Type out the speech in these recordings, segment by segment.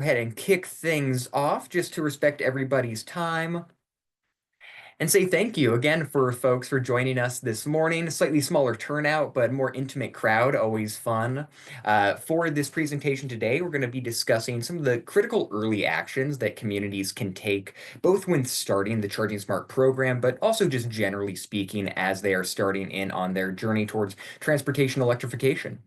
Ahead and kick things off just to respect everybody's time and say thank you again for folks for joining us this morning. A slightly smaller turnout, but more intimate crowd, always fun. For this presentation today, we're going to be discussing some of the critical early actions that communities can take, both when starting the Charging Smart program, but also just generally speaking as they are starting in on their journey towards transportation electrification.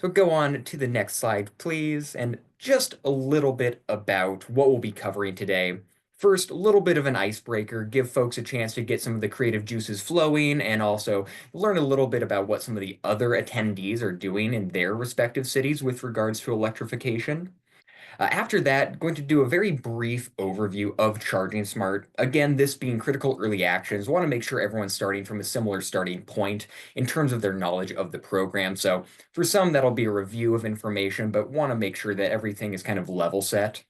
So go on to the next slide, please, and just a little bit about what we'll be covering today. First, a little bit of an icebreaker, give folks a chance to get some of the creative juices flowing and also learn a little bit about what some of the other attendees are doing in their respective cities with regards to electrification. After that, going to do a very brief overview of Charging Smart. Again, this being critical early actions. Want to make sure everyone's starting from a similar starting point in terms of their knowledge of the program. So for some, that'll be a review of information, but want to make sure that everything is kind of level set.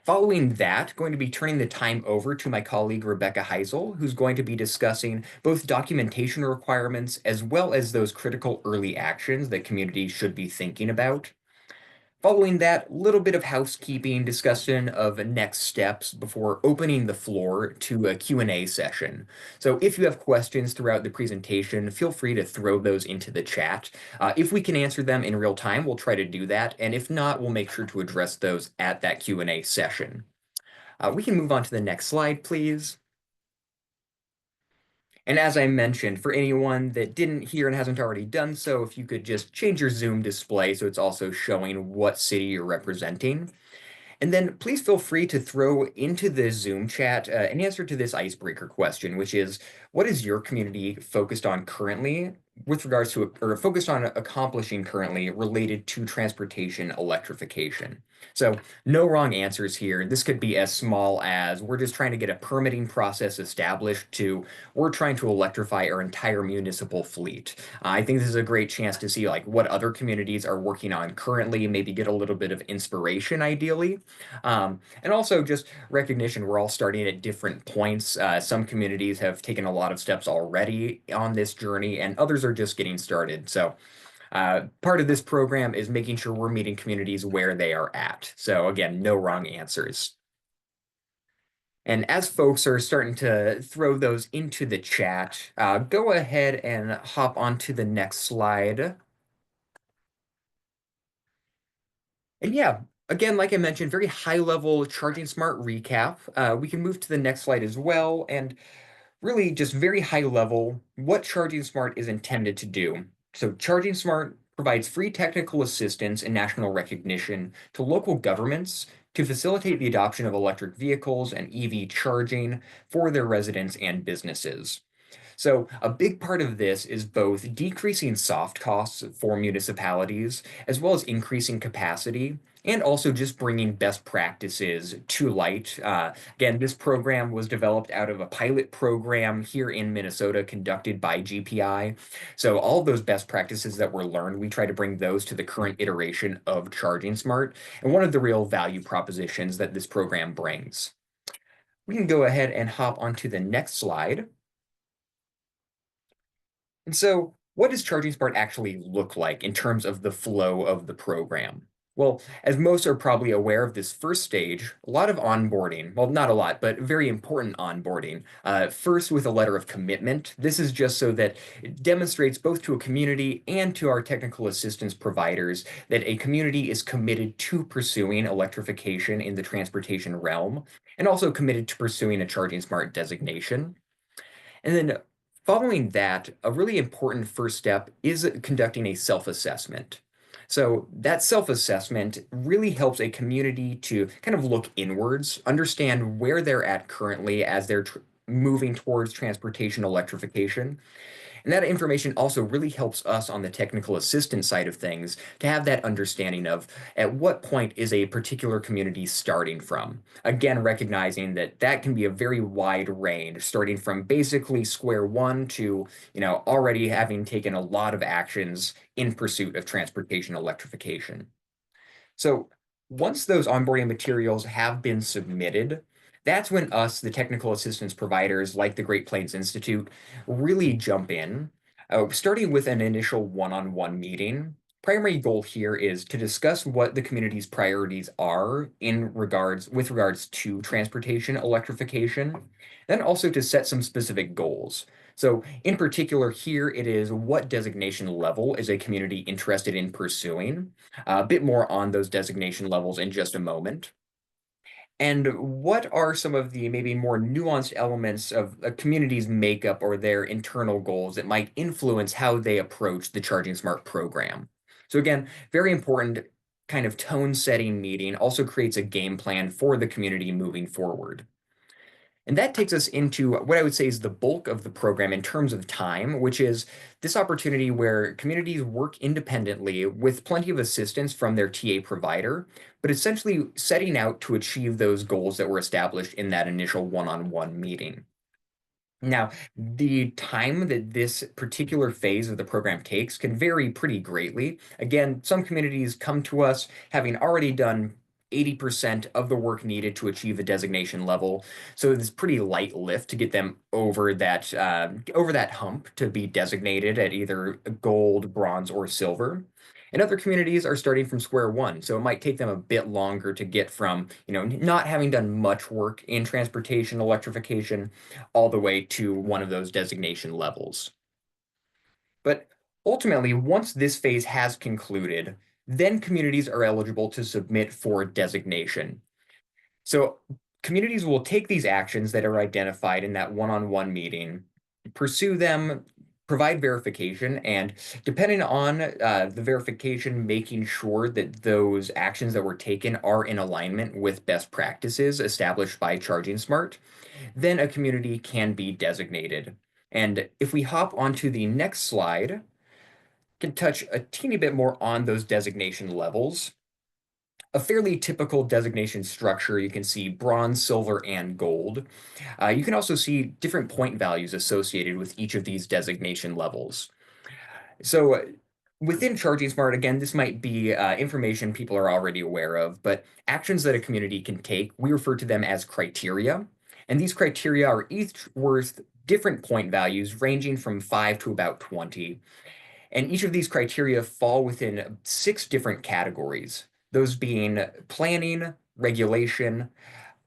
Following that, going to be turning the time over to my colleague Rebecca Heisel, who's going to be discussing both documentation requirements as well as those critical early actions that communities should be thinking about. Following that, little bit of housekeeping discussion of next steps before opening the floor to a Q&A session. So if you have questions throughout the presentation, feel free to throw those into the chat. If we can answer them in real time, we'll try to do that. And if not, we'll make sure to address those at that Q&A session. We can move on to the next slide, please. And as I mentioned, for anyone that didn't hear and hasn't already done so, if you could just change your Zoom display so it's also showing what city you're representing. And then please feel free to throw into the Zoom chat an answer to this icebreaker question, which is, what is your community focused on currently with regards to, or focused on accomplishing currently related to transportation electrification? So no wrong answers here. This could be as small as we're just trying to get a permitting process established to we're trying to electrify our entire municipal fleet. I think this is a great chance to see like what other communities are working on currently, maybe get a little bit of inspiration ideally. And also just recognition, we're all starting at different points. Some communities have taken a lot of steps already on this journey, and others are just getting started. So part of this program is making sure we're meeting communities where they are at. So again, no wrong answers. And as folks are starting to throw those into the chat, go ahead and hop onto the next slide. And yeah, again, like I mentioned, very high level Charging Smart recap. We can move to the next slide as well. And really just very high level, what Charging Smart is intended to do. So Charging Smart provides free technical assistance and national recognition to local governments to facilitate the adoption of electric vehicles and EV charging for their residents and businesses. So a big part of this is both decreasing soft costs for municipalities, as well as increasing capacity, and also just bringing best practices to light. Again, this program was developed out of a pilot program here in Minnesota conducted by GPI. So all of those best practices that were learned, we try to bring those to the current iteration of Charging Smart, and one of the real value propositions that this program brings. We can go ahead and hop onto the next slide. And so what does Charging Smart actually look like in terms of the flow of the program? Well, as most are probably aware of this first stage, a lot of onboarding, well, not a lot, but very important onboarding. First with a letter of commitment. This is just so that it demonstrates both to a community and to our technical assistance providers that a community is committed to pursuing electrification in the transportation realm and also committed to pursuing a Charging Smart designation. And then following that, a really important first step is conducting a self-assessment. So that self-assessment really helps a community to kind of look inwards, understand where they're at currently as they're moving towards transportation electrification, and that information also really helps us on the technical assistance side of things to have that understanding of at what point is a particular community starting from. Again, recognizing that that can be a very wide range, starting from basically square one to, already having taken a lot of actions in pursuit of transportation electrification. So once those onboarding materials have been submitted, that's when us, the technical assistance providers like the Great Plains Institute, really jump in, starting with an initial one-on-one meeting primary goal here is to discuss what the community's priorities are with regards to transportation electrification, then also to set some specific goals. So in particular here, it is what designation level is a community interested in pursuing? A bit more on those designation levels in just a moment. And what are some of the maybe more nuanced elements of a community's makeup or their internal goals that might influence how they approach the Charging Smart program? So again, very important kind of tone setting meeting also creates a game plan for the community moving forward. And that takes us into what I would say is the bulk of the program in terms of time, which is this opportunity where communities work independently with plenty of assistance from their TA provider, but essentially setting out to achieve those goals that were established in that initial one-on-one meeting. Now, the time that this particular phase of the program takes can vary pretty greatly. Again, some communities come to us having already done 80% of the work needed to achieve the designation level. So it's pretty light lift to get them over that hump to be designated at either gold, bronze, or silver. And other communities are starting from square one, so it might take them a bit longer to get from, not having done much work in transportation electrification all the way to one of those designation levels. But ultimately, once this phase has concluded, then communities are eligible to submit for designation. So communities will take these actions that are identified in that one-on-one meeting, pursue them, provide verification, and depending on the verification, making sure that those actions that were taken are in alignment with best practices established by Charging Smart, then a community can be designated. And if we hop onto the next slide, can touch a teeny bit more on those designation levels. A fairly typical designation structure, you can see bronze, silver, and gold. You can also see different point values associated with each of these designation levels. So within Charging Smart, again, this might be information people are already aware of, but actions that a community can take, we refer to them as criteria. And these criteria are each worth different point values ranging from 5 to about 20. And each of these criteria fall within 6 different categories, those being planning, regulation,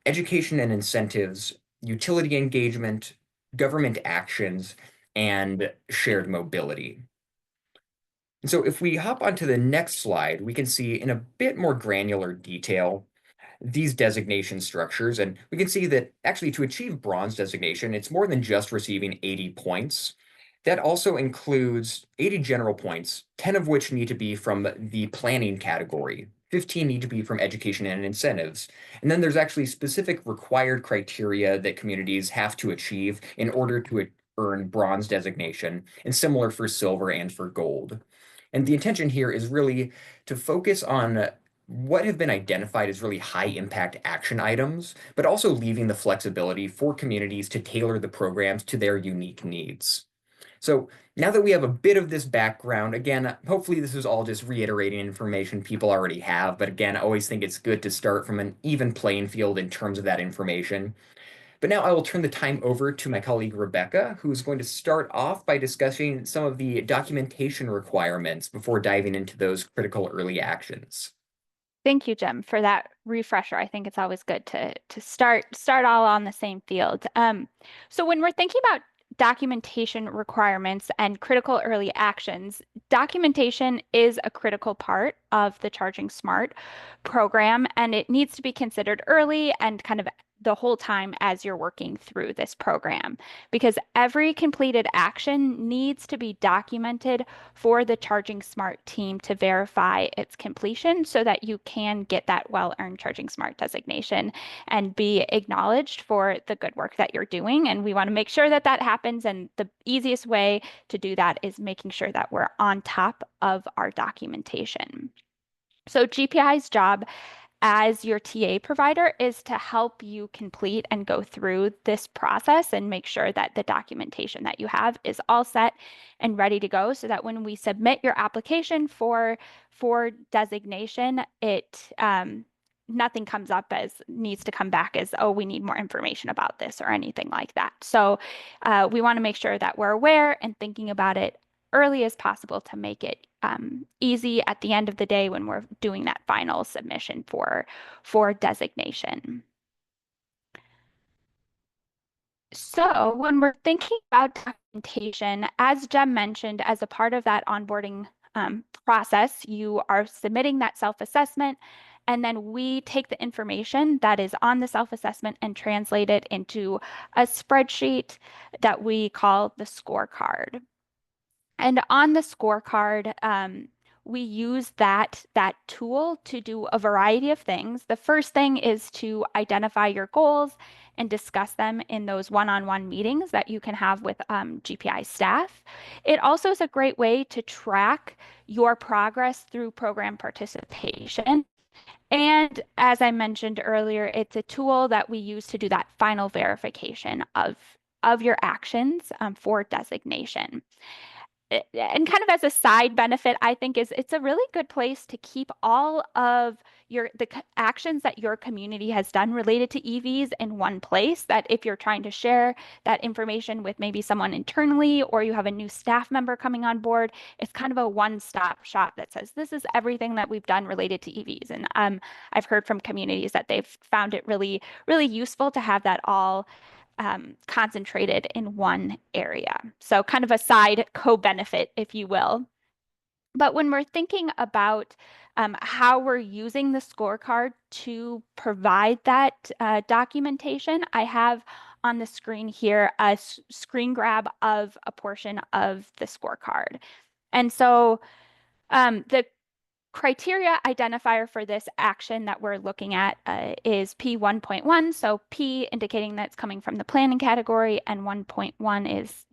education and incentives, utility engagement, government actions, and shared mobility. And so if we hop onto the next slide, we can see in a bit more granular detail these designation structures. And we can see that actually to achieve bronze designation, it's more than just receiving 80 points. That also includes 80 general points, 10 of which need to be from the planning category. 15 need to be from education and incentives. And then there's actually specific required criteria that communities have to achieve in order to earn bronze designation, and similar for silver and for gold. And the intention here is really to focus on what have been identified as really high impact action items, but also leaving the flexibility for communities to tailor the programs to their unique needs. So now that we have a bit of this background, again, hopefully this is all just reiterating information people already have, but again, I always think it's good to start from an even playing field in terms of that information. But now I will turn the time over to my colleague Rebecca, who's going to start off by discussing some of the documentation requirements before diving into those critical early actions. Thank you, Jim, for that refresher. I think it's always good to start all on the same field. So when we're thinking about documentation requirements and critical early actions, documentation is a critical part of the Charging Smart program, and it needs to be considered early and kind of the whole time as you're working through this program, because every completed action needs to be documented for the Charging Smart team to verify its completion so that you can get that well-earned Charging Smart designation and be acknowledged for the good work that you're doing. And we want to make sure that that happens. And the easiest way to do that is making sure that we're on top of our documentation. So GPI's job as your TA provider is to help you complete and go through this process and make sure that the documentation that you have is all set and ready to go so that when we submit your application for designation, it nothing comes up as needs to come back as, oh, we need more information about this or anything like that. So we want to make sure that we're aware and thinking about it early as possible to make it easy at the end of the day when we're doing that final submission for designation. So when we're thinking about documentation, as Jem mentioned, as a part of that onboarding process, you are submitting that self-assessment, and then we take the information that is on the self-assessment and translate it into a spreadsheet that we call the scorecard. And on the scorecard, we use that tool to do a variety of things. The first thing is to identify your goals and discuss them in those one-on-one meetings that you can have with GPI staff. It also is a great way to track your progress through program participation. And as I mentioned earlier, it's a tool that we use to do that final verification of your actions for designation. And kind of as a side benefit, I think is it's a really good place to keep all of the actions that your community has done related to EVs in one place. That if you're trying to share that information with maybe someone internally, or you have a new staff member coming on board, it's kind of a one-stop shop that says this is everything that we've done related to EVs. And I've heard from communities that they've found it really, really useful to have that all concentrated in one area. So kind of a side co-benefit, if you will. But when we're thinking about how we're using the scorecard to provide that documentation, I have on the screen here a screen grab of a portion of the scorecard. And so the criteria identifier for this action that we're looking at is P1.1. So P indicating that it's coming from the planning category, and 1.1 is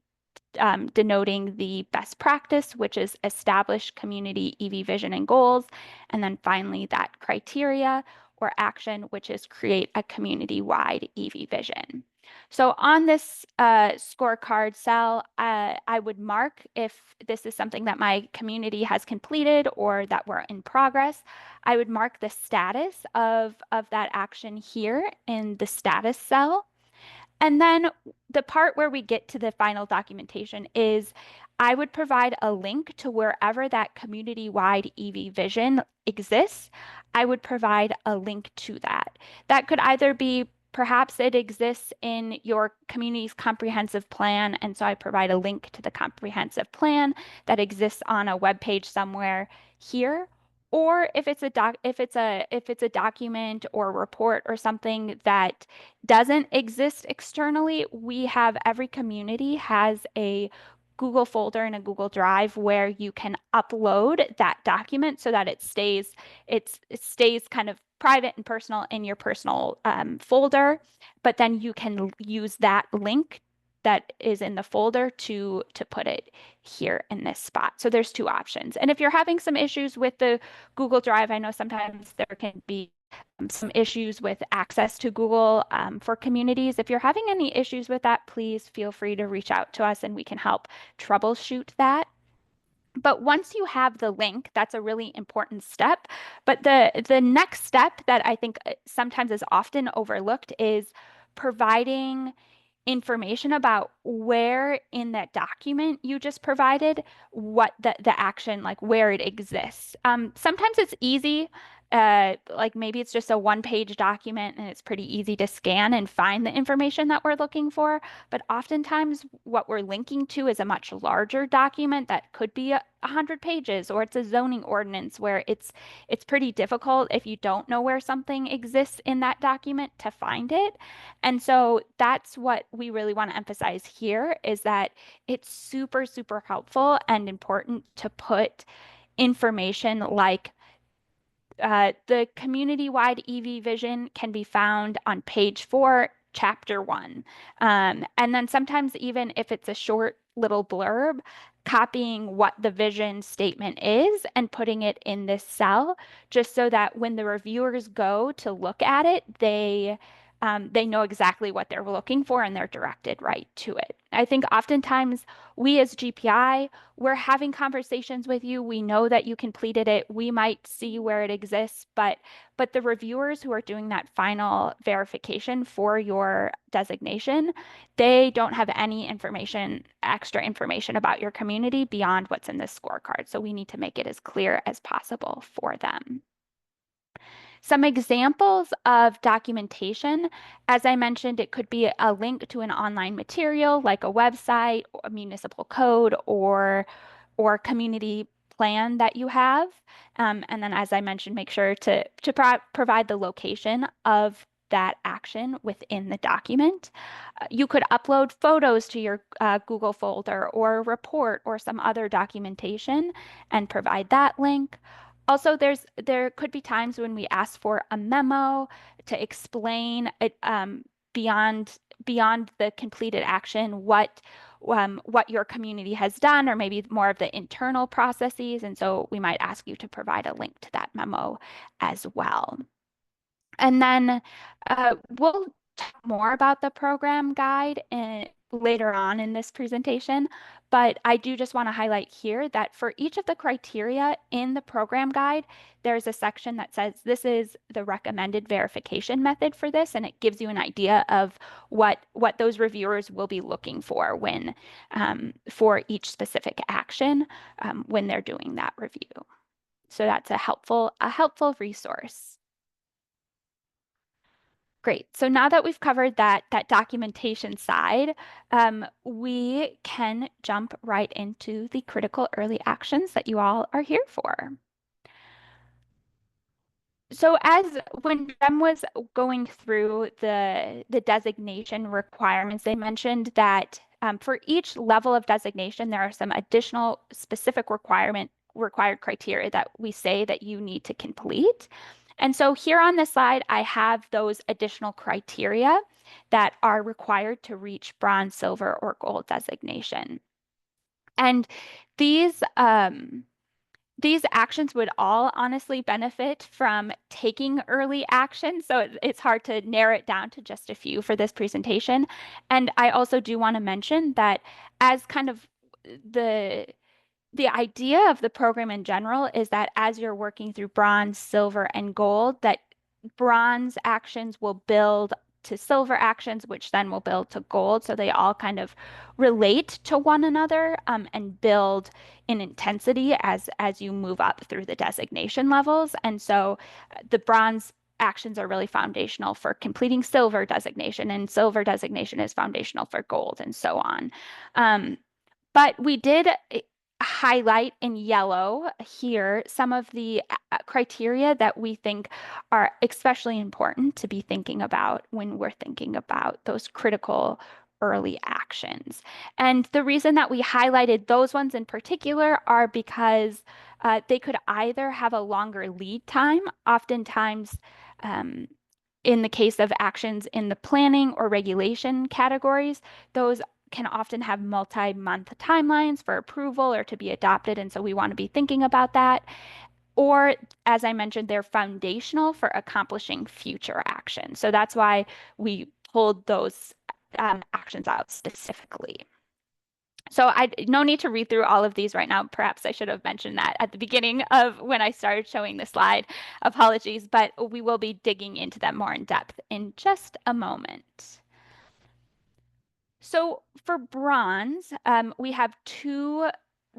denoting the best practice, which is establish community EV vision and goals. And then finally, that criteria or action, which is create a community-wide EV vision. So on this scorecard cell, I would mark if this is something that my community has completed or that we're in progress. I would mark the status of that action here in the status cell. And then the part where we get to the final documentation is I would provide a link to wherever that community-wide EV vision exists. I would provide a link to that. That could either be perhaps it exists in your community's comprehensive plan, and so I provide a link to the comprehensive plan that exists on a web page somewhere here. Or if it's a document or report or something that doesn't exist externally, we have every community has a Google folder and a Google Drive where you can upload that document so that it stays kind of private and personal in your personal folder, but then you can use that link that is in the folder to put it here in this spot. So there's two options. And if you're having some issues with the Google Drive, I know sometimes there can be some issues with access to Google for communities. If you're having any issues with that, please feel free to reach out to us and we can help troubleshoot that. But once you have the link, that's a really important step. But the next step that I think sometimes is often overlooked is providing information about where in that document you just provided what the action, like where it exists. Sometimes it's easy, like maybe it's just a one-page document and it's pretty easy to scan and find the information that we're looking for. But oftentimes what we're linking to is a much larger document that could be 100 pages, or it's a zoning ordinance where it's pretty difficult if you don't know where something exists in that document to find it. And so that's what we really want to emphasize here is that it's super, super helpful and important to put information like the community-wide EV vision can be found on page 4, chapter 1. And then sometimes even if it's a short little blurb, copying what the vision statement is and putting it in this cell, just so that when the reviewers go to look at it, they they know exactly what they're looking for and they're directed right to it. I think oftentimes we as GPI, we're having conversations with you. We know that you completed it. We might see where it exists, but the reviewers who are doing that final verification for your designation, they don't have any information, extra information about your community beyond what's in this scorecard. So we need to make it as clear as possible for them. Some examples of documentation, as I mentioned, it could be a link to an online material like a website, a municipal code, or community plan that you have. And then, as I mentioned, make sure to provide the location of that action within the document. You could upload photos to your Google folder or a report or some other documentation and provide that link. Also, there could be times when we ask for a memo to explain it, beyond the completed action what your community has done, or maybe more of the internal processes. And so we might ask you to provide a link to that memo as well. And then we'll talk more about the program guide later on in this presentation, but I do just want to highlight here that for each of the criteria in the program guide, there's a section that says this is the recommended verification method for this, and it gives you an idea of what those reviewers will be looking for when for each specific action when they're doing that review. So that's a helpful resource. Great. So now that we've covered that documentation side, we can jump right into the critical early actions that you all are here for. So when Jem was going through the designation requirements, they mentioned that for each level of designation, there are some additional specific required criteria that we say that you need to complete. And so here on this slide, I have those additional criteria that are required to reach bronze, silver, or gold designation. And these actions would all honestly benefit from taking early action. So it's hard to narrow it down to just a few for this presentation. And I also do want to mention that as kind of the idea of the program in general is that as you're working through bronze, silver, and gold, that bronze actions will build to silver actions, which then will build to gold. So they all kind of relate to one another and build in intensity as you move up through the designation levels. And so the bronze actions are really foundational for completing silver designation, and silver designation is foundational for gold, and so on. But we did highlight in yellow here some of the criteria that we think are especially important to be thinking about when we're thinking about those critical early actions. And the reason that we highlighted those ones in particular are because they could either have a longer lead time, oftentimes in the case of actions in the planning or regulation categories, those can often have multi-month timelines for approval or to be adopted. And so we want to be thinking about that. Or, as I mentioned, they're foundational for accomplishing future action. So that's why we pulled those actions out specifically. So no need to read through all of these right now. Perhaps I should have mentioned that at the beginning of when I started showing the slide. Apologies, but we will be digging into them more in depth in just a moment. So for bronze, we have two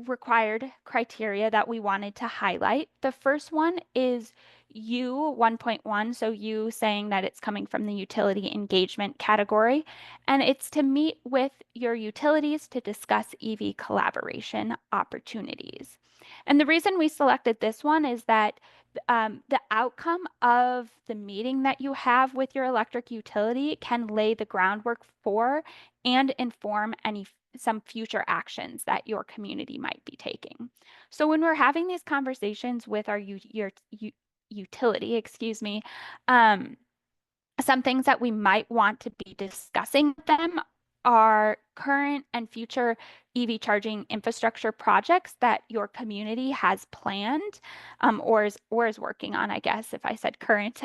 required criteria that we wanted to highlight. The first one is U 1.1, so U saying that it's coming from the utility engagement category, and it's to meet with your utilities to discuss EV collaboration opportunities. And the reason we selected this one is that the outcome of the meeting that you have with your electric utility can lay the groundwork for and inform some future actions that your community might be taking. So when we're having these conversations with our utility, some things that we might want to be discussing with them are current and future EV charging infrastructure projects that your community has planned, or is working on, I guess, if I said current.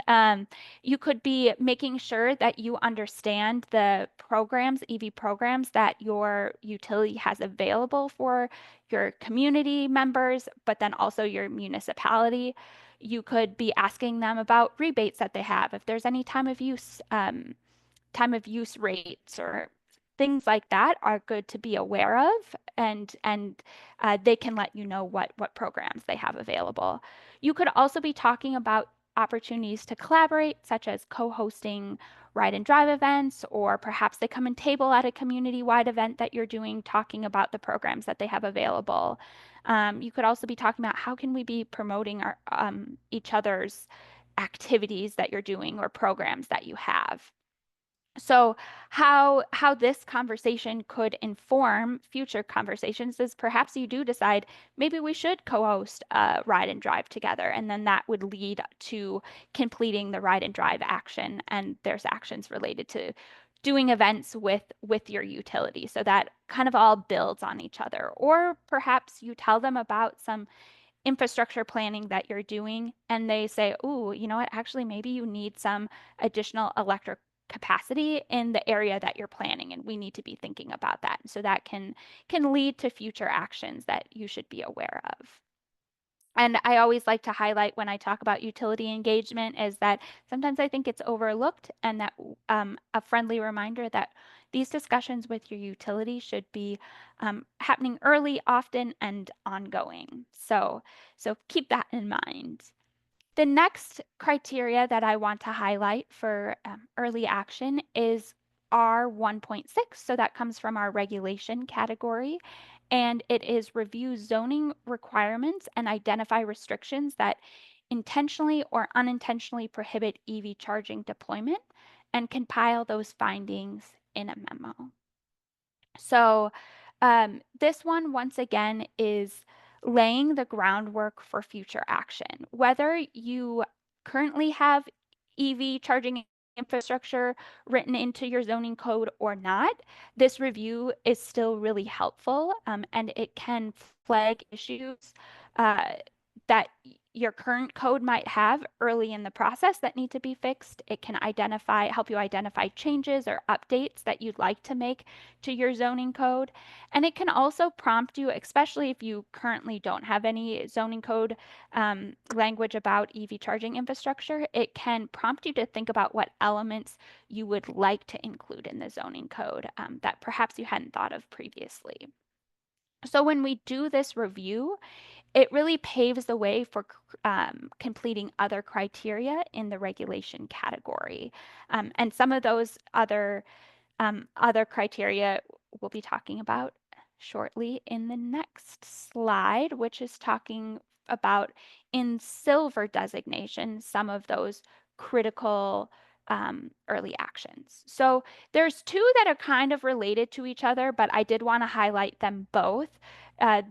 You could be making sure that you understand the programs, EV programs that your utility has available for your community members, but then also your municipality. You could be asking them about rebates that they have, if there's any time of use rates or things like that are good to be aware of, and they can let you know what programs they have available. You could also be talking about opportunities to collaborate, such as co-hosting ride and drive events, or perhaps they come and table at a community-wide event that you're doing, talking about the programs that they have available. You could also be talking about how can we be promoting our each other's activities that you're doing or programs that you have. So how this conversation could inform future conversations is perhaps you do decide maybe we should co-host a ride and drive together, and then that would lead to completing the ride and drive action, and there's actions related to doing events with your utility. So that kind of all builds on each other. Or perhaps you tell them about some infrastructure planning that you're doing and they say, "Oh, you know what, actually maybe you need some additional electric capacity in the area that you're planning, and we need to be thinking about that." So that can lead to future actions that you should be aware of. And I always like to highlight when I talk about utility engagement is that sometimes I think it's overlooked, and that a friendly reminder that these discussions with your utility should be happening early, often, and ongoing. So keep that in mind. The next criteria that I want to highlight for early action is R1.6. So that comes from our regulation category, and it is review zoning requirements and identify restrictions that intentionally or unintentionally prohibit EV charging deployment, and compile those findings in a memo. So this one, once again, is laying the groundwork for future action. Whether you currently have EV charging infrastructure written into your zoning code or not, this review is still really helpful, and it can flag issues uh, that your current code might have early in the process that need to be fixed. It can help you identify changes or updates that you'd like to make to your zoning code. And it can also prompt you, especially if you currently don't have any zoning code language about EV charging infrastructure, it can prompt you to think about what elements you would like to include in the zoning code that perhaps you hadn't thought of previously. So when we do this review, it really paves the way for completing other criteria in the regulation category. And some of those other criteria we'll be talking about shortly in the next slide, which is talking about in silver designation, some of those critical early actions. So there's two that are kind of related to each other, but I did want to highlight them both.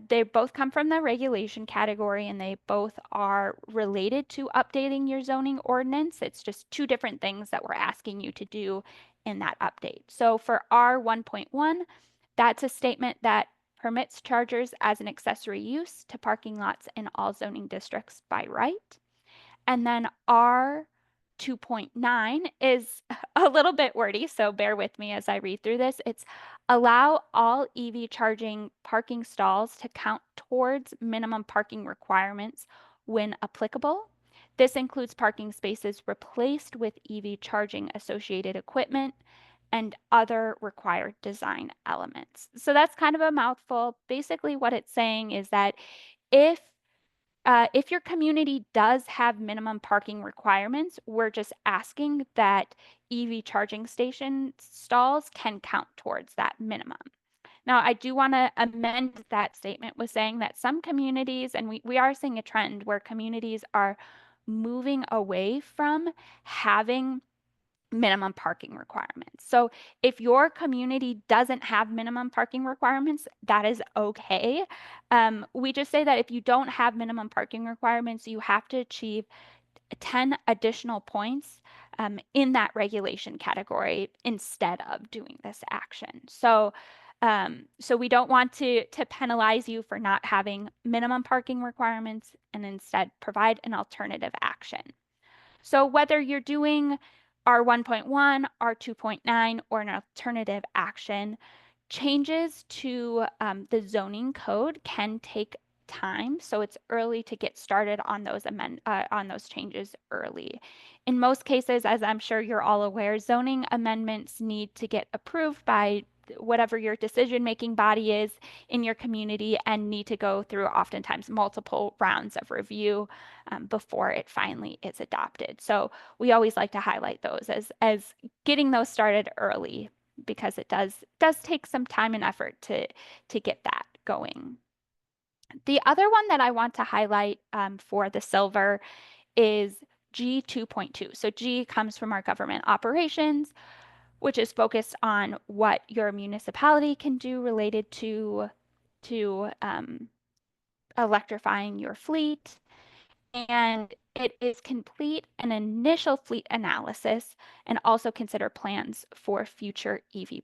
They both come from the regulation category, and they both are related to updating your zoning ordinance. It's just two different things that we're asking you to do in that update. So for R1.1, that's a statement that permits chargers as an accessory use to parking lots in all zoning districts by right. And then R2.9 is a little bit wordy, so bear with me as I read through this. It's allow all EV charging parking stalls to count towards minimum parking requirements when applicable. This includes parking spaces replaced with EV charging associated equipment and other required design elements. So that's kind of a mouthful. Basically, what it's saying is that if if your community does have minimum parking requirements, we're just asking that EV charging station stalls can count towards that minimum. Now, I do want to amend that statement with saying that some communities, and we are seeing a trend where communities are moving away from having minimum parking requirements. So if your community doesn't have minimum parking requirements, that is okay. We just say that if you don't have minimum parking requirements, you have to achieve 10 additional points in that regulation category instead of doing this action. So we don't want to penalize you for not having minimum parking requirements and instead provide an alternative action. So whether you're doing R1.1, R2.9, or an alternative action, changes to the zoning code can take time, so it's early to get started on those changes early. In most cases, as I'm sure you're all aware, zoning amendments need to get approved by whatever your decision-making body is in your community and need to go through oftentimes multiple rounds of review before it finally is adopted. So we always like to highlight those as getting those started early because it does take some time and effort to get that going. The other one that I want to highlight for the silver is G 2.2. So G comes from our government operations, which is focused on what your municipality can do related to electrifying your fleet, and it is complete an initial fleet analysis and also consider plans for future EV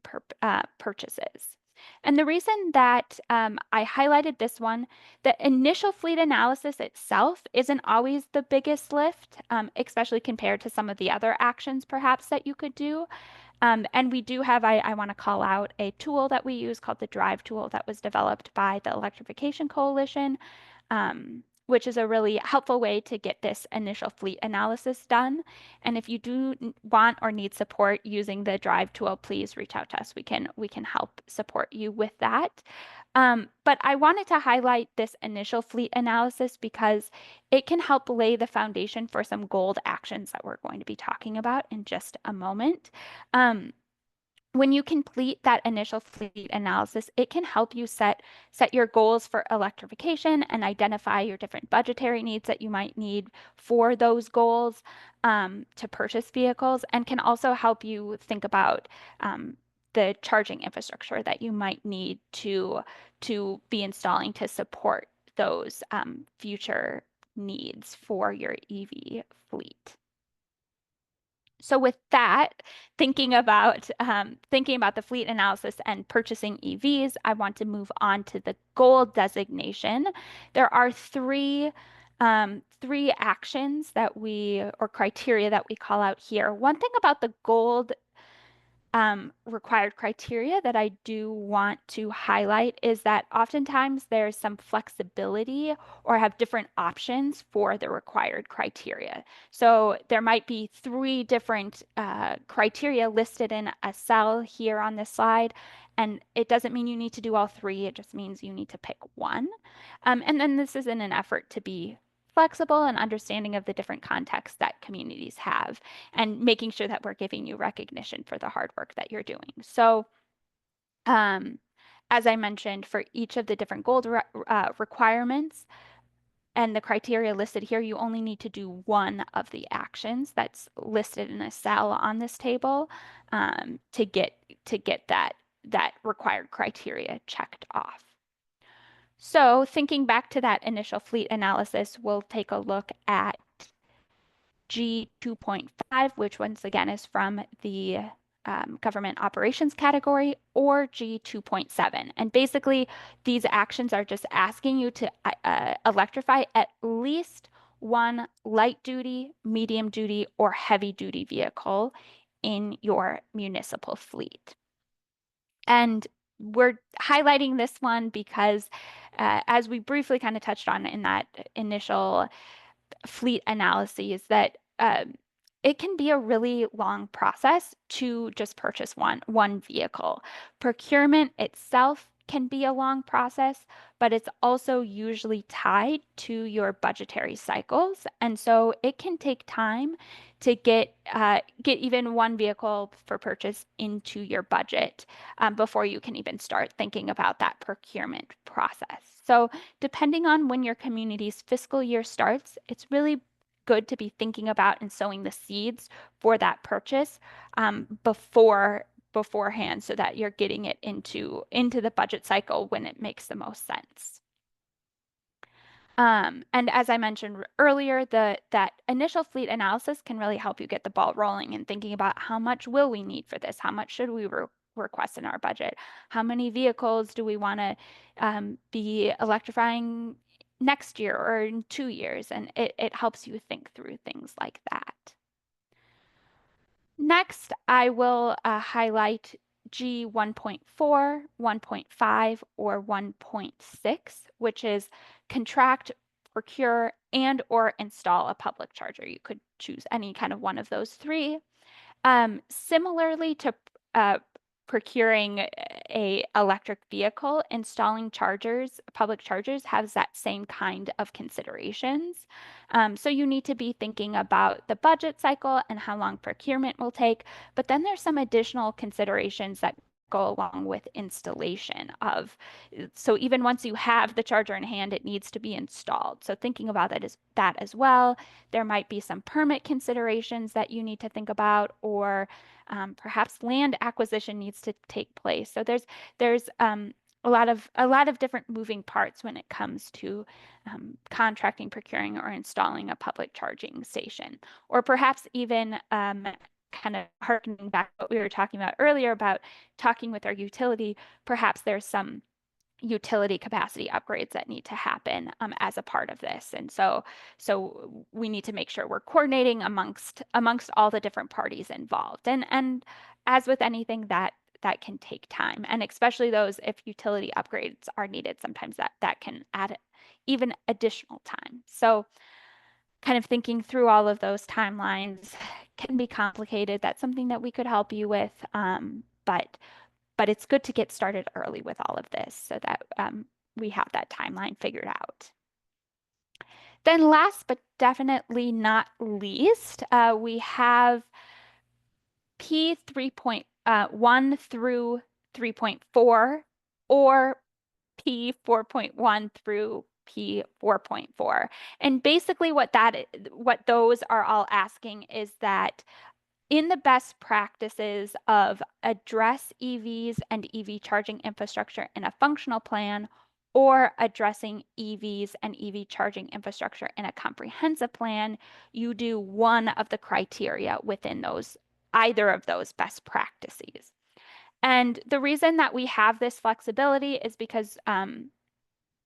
purchases. And the reason that I highlighted this one, the initial fleet analysis itself isn't always the biggest lift, especially compared to some of the other actions perhaps that you could do. And we do have, I want to call out a tool that we use called the Drive tool that was developed by the Electrification Coalition, which is a really helpful way to get this initial fleet analysis done. And if you do want or need support using the Drive tool, please reach out to us. We can help support you with that. But I wanted to highlight this initial fleet analysis because it can help lay the foundation for some gold actions that we're going to be talking about in just a moment. Um, when you complete that initial fleet analysis, it can help you set your goals for electrification and identify your different budgetary needs that you might need for those goals to purchase vehicles, and can also help you think about the charging infrastructure that you might need to be installing to support those future needs for your EV fleet. So with that, thinking about the fleet analysis and purchasing EVs, I want to move on to the gold designation. There are three actions or criteria that we call out here. One thing about the gold required criteria that I do want to highlight is that oftentimes there's some flexibility or have different options for the required criteria. So there might be three different criteria listed in a cell here on this slide, and it doesn't mean you need to do all three. It just means you need to pick one. And then this is in an effort to be flexible and understanding of the different contexts that communities have, and making sure that we're giving you recognition for the hard work that you're doing. So, as I mentioned, for each of the different gold requirements and the criteria listed here, you only need to do one of the actions that's listed in a cell on this table to get that required criteria checked off. So thinking back to that initial fleet analysis, we'll take a look at G 2.5, which once again is from the government operations category, or G 2.7. And basically, these actions are just asking you to electrify at least one light duty, medium duty, or heavy duty vehicle in your municipal fleet. And we're highlighting this one because, as we briefly kind of touched on in that initial fleet analyses, that it can be a really long process to just purchase one vehicle. Procurement itself can be a long process, but it's also usually tied to your budgetary cycles, and so it can take time to get even one vehicle for purchase into your budget before you can even start thinking about that procurement process. So depending on when your community's fiscal year starts, it's really good to be thinking about and sowing the seeds for that purchase beforehand, so that you're getting it into the budget cycle when it makes the most sense. And as I mentioned earlier, that initial fleet analysis can really help you get the ball rolling and thinking about how much will we need for this? How much should we request in our budget? How many vehicles do we want to be electrifying next year or in 2 years? And it helps you think through things like that. Next, I will highlight G 1.4, 1.5, or 1.6, which is contract, procure, and or install a public charger. You could choose any kind of one of those three. Similarly to procuring a electric vehicle, installing chargers, public chargers has that same kind of considerations. So you need to be thinking about the budget cycle and how long procurement will take, but then there's some additional considerations that go along with installation of, so even once you have the charger in hand, it needs to be installed. So thinking about that as well. There might be some permit considerations that you need to think about, or perhaps land acquisition needs to take place. So there's a lot of different moving parts when it comes to contracting, procuring, or installing a public charging station, or perhaps even kind of harkening back to what we were talking about earlier about talking with our utility. Perhaps there's some utility capacity upgrades that need to happen as a part of this. And so we need to make sure we're coordinating amongst all the different parties involved. And as with anything that can take time, and especially those if utility upgrades are needed, sometimes that can add even additional time. So kind of thinking through all of those timelines can be complicated. That's something that we could help you with. But it's good to get started early with all of this so that we have that timeline figured out. Then last but definitely not least, we have P 3.1 through 3.4 or P 4.1 through P 4.4. And basically what those are all asking is that in the best practices of address EVs and EV charging infrastructure in a functional plan, or addressing EVs and EV charging infrastructure in a comprehensive plan, you do one of the criteria within either of those best practices. And the reason that we have this flexibility is because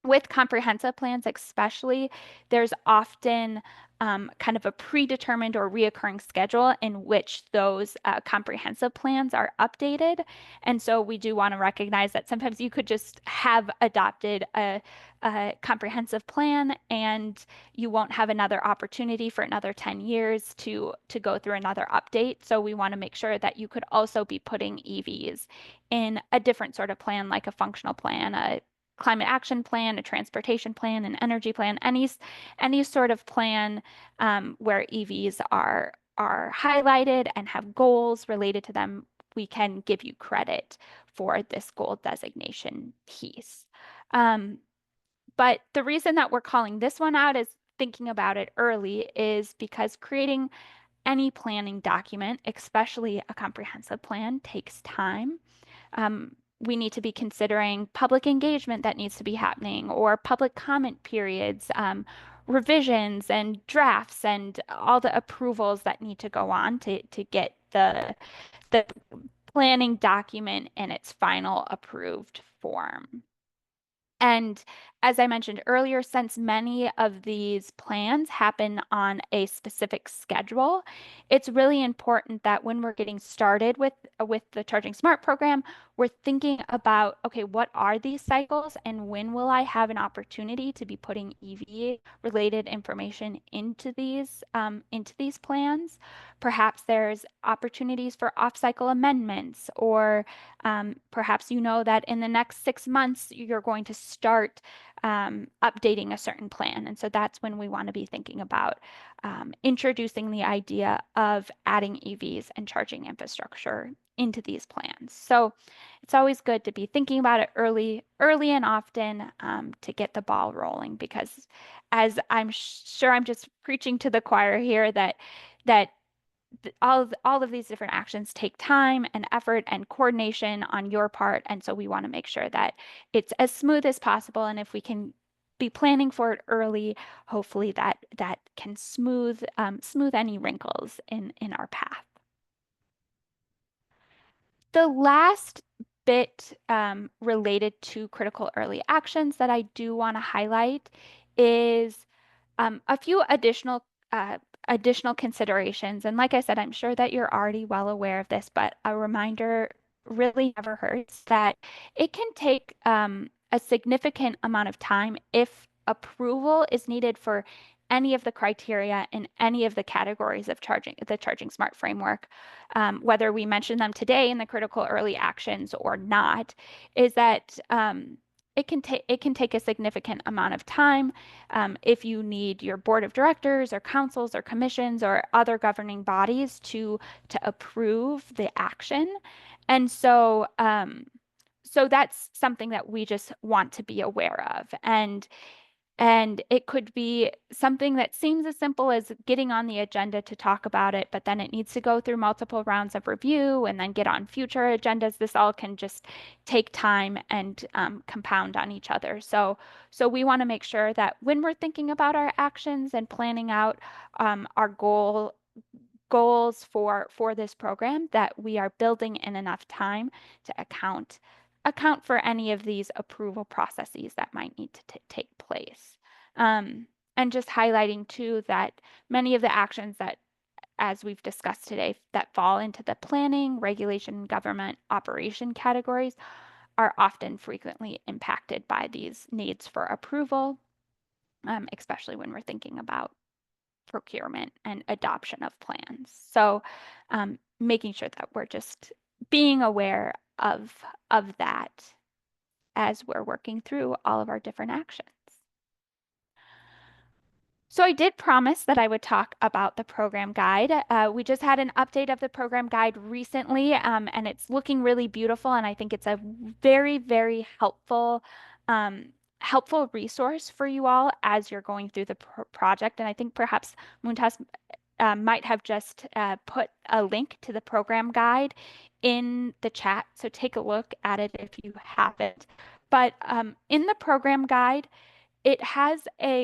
with comprehensive plans, especially, there's often kind of a predetermined or reoccurring schedule in which those comprehensive plans are updated. And so we do want to recognize that sometimes you could just have adopted a comprehensive plan and you won't have another opportunity for another 10 years to go through another update. So we want to make sure that you could also be putting EVs in a different sort of plan, like a functional plan, a climate action plan, a transportation plan, an energy plan, any sort of plan where EVs are highlighted and have goals related to them. We can give you credit for this goal designation piece. But the reason that we're calling this one out is thinking about it early is because creating any planning document, especially a comprehensive plan, takes time. We need to be considering public engagement that needs to be happening, or public comment periods, revisions and drafts, and all the approvals that need to go on to get the planning document in its final approved form. And as I mentioned earlier, since many of these plans happen on a specific schedule, it's really important that when we're getting started with the Charging Smart program, we're thinking about, okay, what are these cycles and when will I have an opportunity to be putting EV related information into these plans? Perhaps there's opportunities for off-cycle amendments, or perhaps you know that in the next 6 months you're going to start updating a certain plan. And so that's when we want to be thinking about introducing the idea of adding EVs and charging infrastructure into these plans. So it's always good to be thinking about it early and often to get the ball rolling, because as I'm sure I'm just preaching to the choir here, that all of these different actions take time and effort and coordination on your part. And so we want to make sure that it's as smooth as possible. And if we can be planning for it early. Hopefully that can smooth any wrinkles in our path. The last bit related to critical early actions that I do want to highlight is a few additional considerations. And like I said, I'm sure that you're already well aware of this, but a reminder really never hurts that it can take a significant amount of time if approval is needed for any of the criteria in any of the categories of the Charging Smart framework, whether we mention them today in the critical early actions or not, is that it can take a significant amount of time if you need your board of directors or councils or commissions or other governing bodies to approve the action. And so that's something that we just want to be aware of. And it could be something that seems as simple as getting on the agenda to talk about it, but then it needs to go through multiple rounds of review and then get on future agendas. This all can just take time and compound on each other. So we want to make sure that when we're thinking about our actions and planning out our goals for this program, that we are building in enough time to account for any of these approval processes that might need to take place. And just highlighting too that many of the actions that, as we've discussed today, that fall into the planning, regulation, and government operation categories are often frequently impacted by these needs for approval, especially when we're thinking about procurement and adoption of plans. So making sure that we're just being aware of that as we're working through all of our different actions. So I did promise that I would talk about the program guide. We just had an update of the program guide recently, and it's looking really beautiful. And I think it's a very, very helpful resource for you all as you're going through the project. And I think perhaps Mumtaz might have just put a link to the program guide in the chat. So take a look at it if you haven't. But in the program guide, it has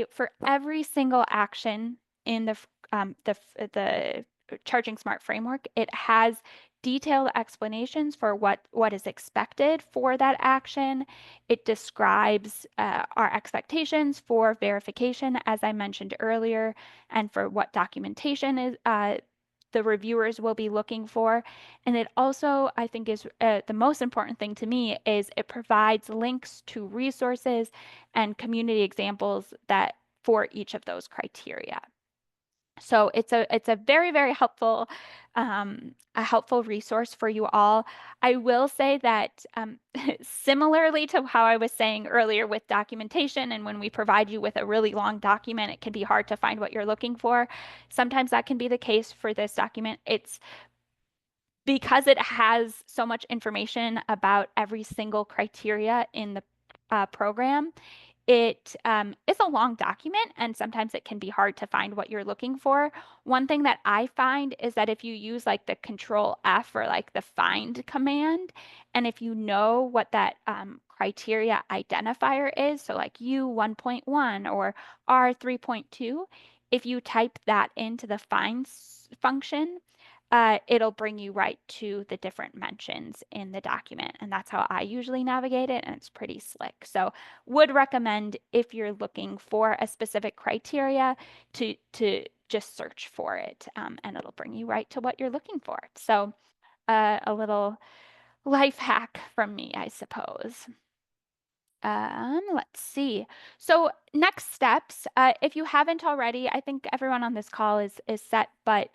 for every single action in the Charging Smart framework, it has detailed explanations for what is expected for that action. It describes our expectations for verification, as I mentioned earlier, and for what documentation is the reviewers will be looking for. And it also, I think, is the most important thing to me is it provides links to resources and community examples that for each of those criteria. So it's a very, very helpful a helpful resource for you all. I will say that similarly to how I was saying earlier with documentation, and when we provide you with a really long document, it can be hard to find what you're looking for. Sometimes that can be the case for this document. It's because it has so much information about every single criteria in the program. It is a long document, and sometimes it can be hard to find what you're looking for. One thing that I find is that if you use like the Control F or like the find command, and if you know what that criteria identifier is, so like U1.1 or R3.2, if you type that into the find function, it'll bring you right to the different mentions in the document. And that's how I usually navigate it, and it's pretty slick. So would recommend if you're looking for a specific criteria to just search for it, and it'll bring you right to what you're looking for. So a little life hack from me, I suppose. Let's see. So next steps, if you haven't already, I think everyone on this call is set, but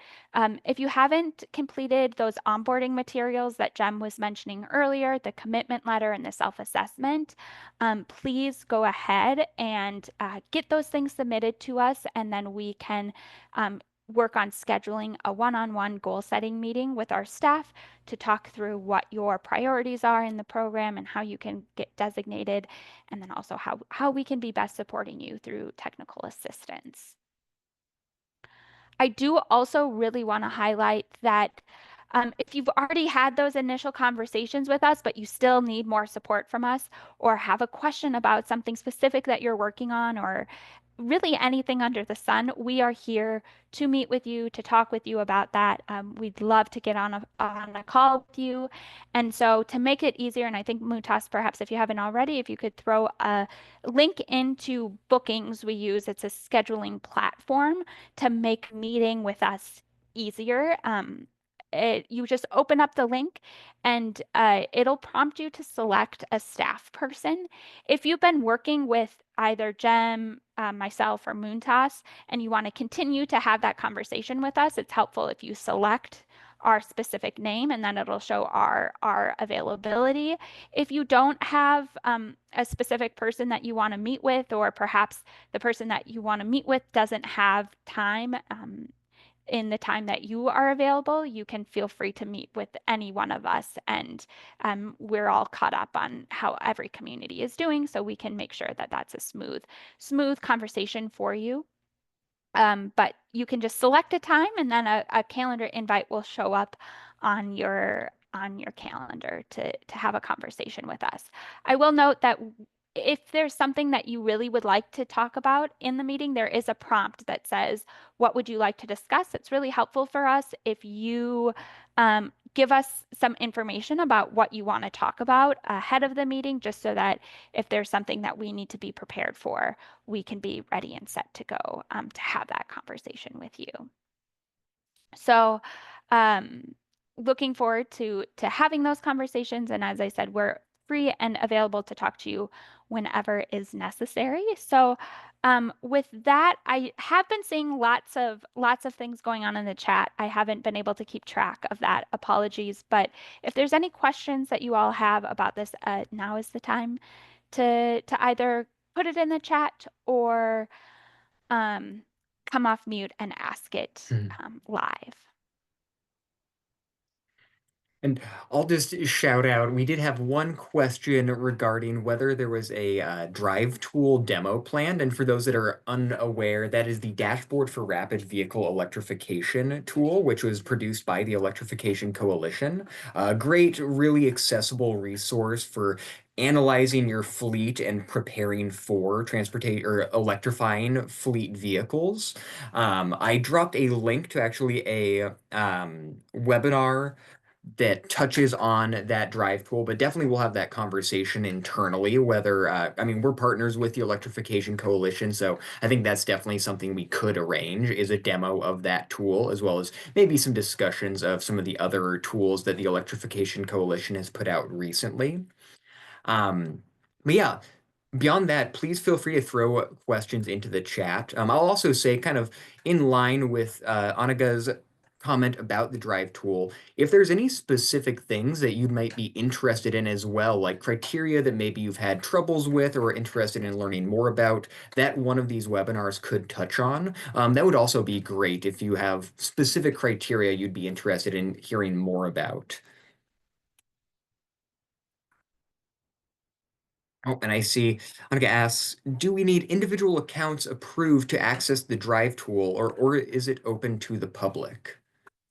if you haven't completed those onboarding materials that Jem was mentioning earlier, the commitment letter and the self-assessment, please go ahead and get those things submitted to us, and then we can work on scheduling a one-on-one goal setting meeting with our staff to talk through what your priorities are in the program and how you can get designated, and then also how we can be best supporting you through technical assistance. I do also really want to highlight that If you've already had those initial conversations with us, but you still need more support from us, or have a question about something specific that you're working on, or really anything under the sun, we are here to meet with you, to talk with you about that. We'd love to get on a call with you. And so to make it easier, and I think Mutas, perhaps if you haven't already, if you could throw a link into Bookings we use, it's a scheduling platform to make meeting with us easier. You just open up the link and it'll prompt you to select a staff person. If you've been working with either Jem, myself, or Moontas, and you want to continue to have that conversation with us, it's helpful if you select our specific name and then it'll show our availability. If you don't have a specific person that you want to meet with, or perhaps the person that you want to meet with doesn't have time, in the time that you are available, you can feel free to meet with any one of us. And we're all caught up on how every community is doing, so we can make sure that that's a smooth conversation for you. But you can just select a time and then a calendar invite will show up on your calendar to have a conversation with us. I will note that if there's something that you really would like to talk about in the meeting, there is a prompt that says, what would you like to discuss? It's really helpful for us if you give us some information about what you want to talk about ahead of the meeting, just so that if there's something that we need to be prepared for, we can be ready and set to go to have that conversation with you. So, looking forward to having those conversations. And as I said, we're free and available to talk to you whenever is necessary. So, with that, I have been seeing lots of things going on in the chat. I haven't been able to keep track of that. Apologies. But if there's any questions that you all have about this, now is the time to either put it in the chat or um, come off mute and ask it live. And I'll just shout out, we did have one question regarding whether there was a drive tool demo planned. And for those that are unaware, that is the Dashboard for Rapid Vehicle Electrification tool, which was produced by the Electrification Coalition. A great, really accessible resource for analyzing your fleet and preparing for transportation or electrifying fleet vehicles. I dropped a link to actually a webinar that touches on that drive tool, but definitely we'll have that conversation internally. Whether, I mean, we're partners with the Electrification Coalition, so I think that's definitely something we could arrange, is a demo of that tool, as well as maybe some discussions of some of the other tools that the Electrification Coalition has put out recently. But yeah, beyond that, please feel free to throw questions into the chat. I'll also say, kind of in line with Anaga's comment about the drive tool, if there's any specific things that you might be interested in as well, like criteria that maybe you've had troubles with or are interested in learning more about, that one of these webinars could touch on, that would also be great if you have specific criteria you'd be interested in hearing more about. Oh, and I see Annika asks, do we need individual accounts approved to access the Drive tool, or is it open to the public?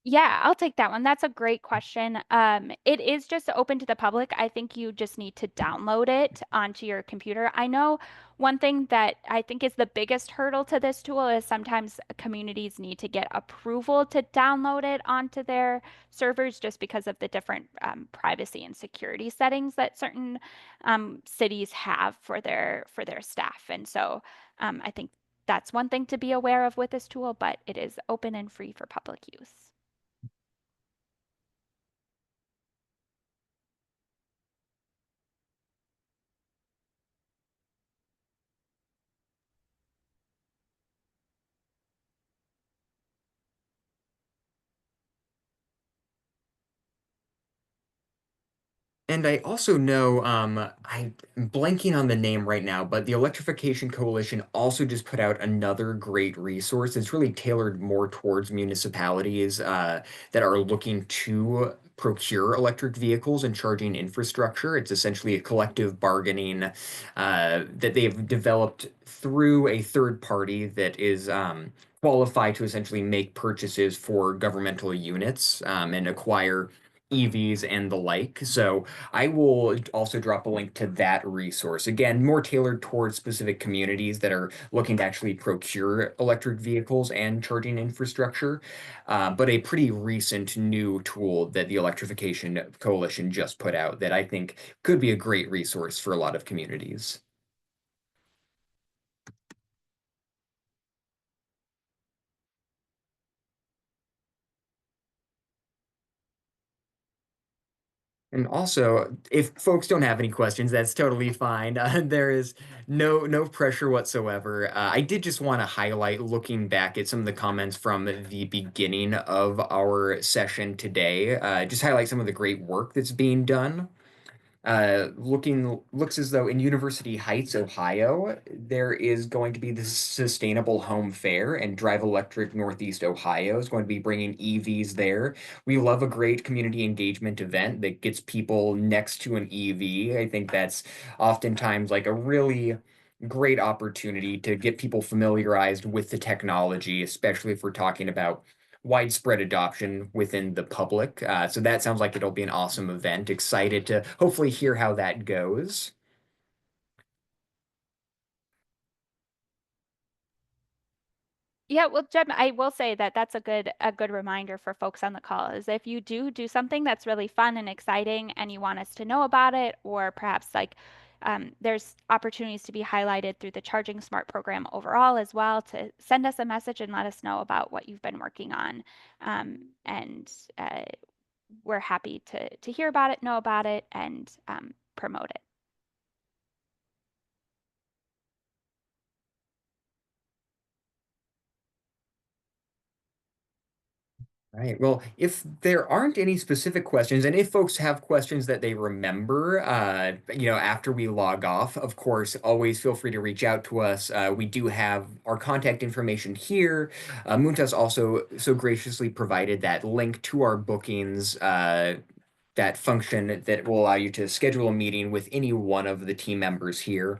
Yeah, I'll take that one. That's a great question. It is just open to the public. I think you just need to download it onto your computer. I know one thing that I think is the biggest hurdle to this tool is sometimes communities need to get approval to download it onto their servers, just because of the different privacy and security settings that certain cities have for their staff. And so I think that's one thing to be aware of with this tool, but it is open and free for public use. And I also know, I'm blanking on the name right now, but the Electrification Coalition also just put out another great resource. It's really tailored more towards municipalities that are looking to procure electric vehicles and charging infrastructure. It's essentially a collective bargaining that they've developed through a third party that is qualify to essentially make purchases for governmental units and acquire EVs and the like. So I will also drop a link to that resource. Again, more tailored towards specific communities that are looking to actually procure electric vehicles and charging infrastructure, but a pretty recent new tool that the Electrification Coalition just put out that I think could be a great resource for a lot of communities. And also, if folks don't have any questions, that's totally fine. There is no pressure whatsoever. I did just want to highlight, looking back at some of the comments from the beginning of our session today, just highlight some of the great work that's being done. Looks as though in University Heights, Ohio, there is going to be the Sustainable Home Fair, and Drive Electric Northeast Ohio is going to be bringing EVs there. We love a great community engagement event that gets people next to an EV. I think that's oftentimes like a really great opportunity to get people familiarized with the technology, especially if we're talking about widespread adoption within the public. So that sounds like it'll be an awesome event. Excited to hopefully hear how that goes. Yeah, well, Jem, I will say that that's a good reminder for folks on the call is if you do something that's really fun and exciting and you want us to know about it, or perhaps like there's opportunities to be highlighted through the Charging Smart program overall as well, to send us a message and let us know about what you've been working on. And we're happy to hear about it, know about it, and promote it. Right. Well, if there aren't any specific questions, and if folks have questions that they remember, after we log off, of course, always feel free to reach out to us. We do have our contact information here. Muntas also so graciously provided that link to our bookings, that function that will allow you to schedule a meeting with any one of the team members here.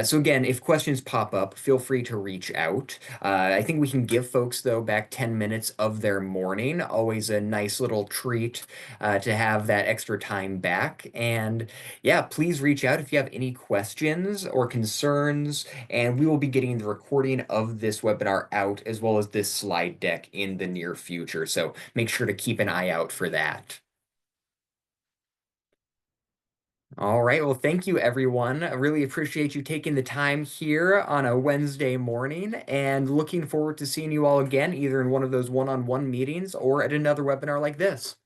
So again, if questions pop up, feel free to reach out. I think we can give folks, though, back 10 minutes of their morning. Always a nice little treat to have that extra time back. And yeah, please reach out if you have any questions or concerns. And we will be getting the recording of this webinar out, as well as this slide deck, in the near future. So make sure to keep an eye out for that. All right. Well, thank you, everyone. I really appreciate you taking the time here on a Wednesday morning, and looking forward to seeing you all again, either in one of those one-on-one meetings or at another webinar like this.